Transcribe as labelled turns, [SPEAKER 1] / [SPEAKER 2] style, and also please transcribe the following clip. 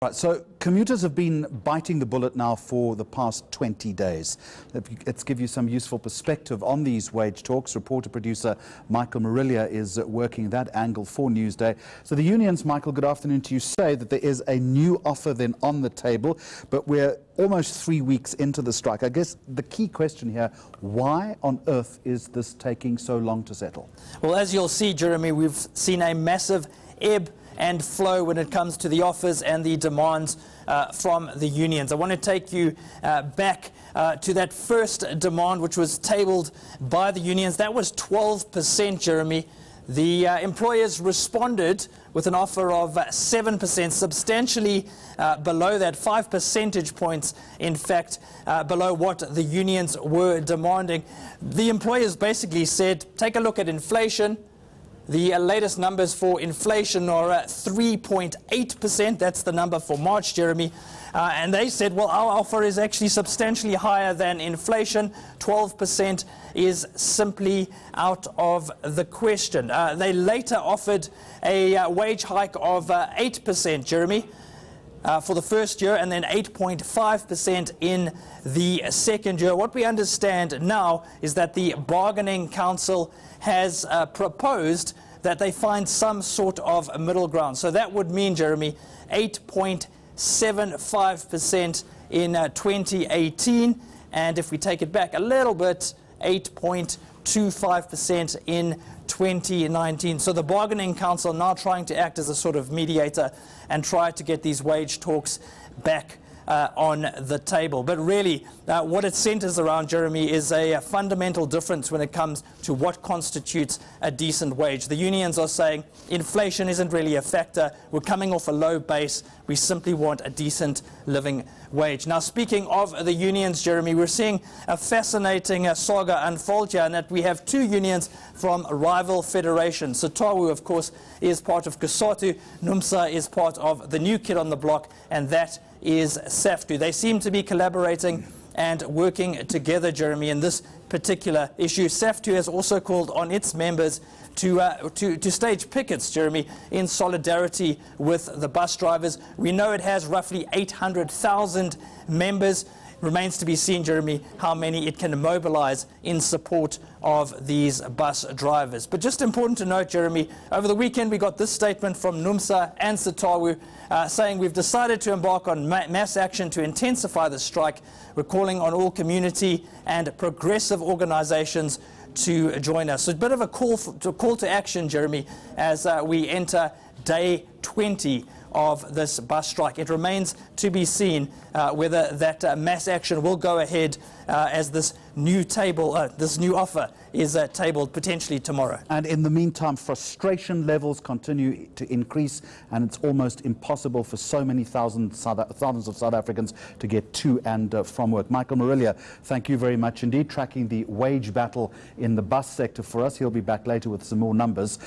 [SPEAKER 1] Right, so commuters have been biting the bullet now for the past 20 days. Let's give you some useful perspective on these wage talks. Reporter-producer Michael Marillier is working that angle for Newsday. So the unions, Michael, good afternoon to you, say that there is a new offer then on the table, but we're almost 3 weeks into the strike. I guess the key question here, why on earth is this taking so long to settle?
[SPEAKER 2] Well, as you'll see, Jeremy, we've seen a massive ebb and flow when it comes to the offers and the demands from the unions. I want to take you back to that first demand, which was tabled by the unions. That was 12%, Jeremy. The employers responded with an offer of 7%, substantially below that, 5 percentage points, in fact, below what the unions were demanding. The employers basically said, take a look at inflation. The latest numbers for inflation are at 3.8%. That's the number for March, Jeremy. And they said, well, our offer is actually substantially higher than inflation. 12% is simply out of the question. They later offered a wage hike of 8%, Jeremy, for the first year, and then 8.5% in the second year. What we understand now is that the bargaining council has proposed that they find some sort of a middle ground. So that would mean, Jeremy, 8.75% in 2018, and if we take it back a little bit, 8.25% in 2019. So the bargaining council now trying to act as a sort of mediator and try to get these wage talks back on the table. But really, what it centers around, Jeremy, is a fundamental difference when it comes to what constitutes a decent wage. The unions are saying inflation isn't really a factor. We're coming off a low base. We simply want a decent living wage. Now, speaking of the unions, Jeremy, we're seeing a fascinating saga unfold here, and that we have two unions from rival federations. SATAWU, of course, is part of COSATU. NUMSA is part of the new kid on the block, and that is SAFTU. They seem to be collaborating and working together, Jeremy, in this particular issue. SAFTU has also called on its members to stage pickets, Jeremy, in solidarity with the bus drivers. We know it has roughly 800,000 members. Remains to be seen, Jeremy, how many it can mobilize in support of these bus drivers. But just important to note, Jeremy, over the weekend we got this statement from NUMSA and SATAWU saying we've decided to embark on mass action to intensify the strike. We're calling on all community and progressive organizations to join us. So it's a bit of a call to action, Jeremy, as we enter day 20 of this bus strike. It remains to be seen whether that mass action will go ahead as this new offer is tabled potentially tomorrow.
[SPEAKER 1] And in the meantime, frustration levels continue to increase, and it's almost impossible for so many thousands of South Africans to get to and from work. Michael Marillier, thank you very much indeed, tracking the wage battle in the bus sector for us. He'll be back later with some more numbers.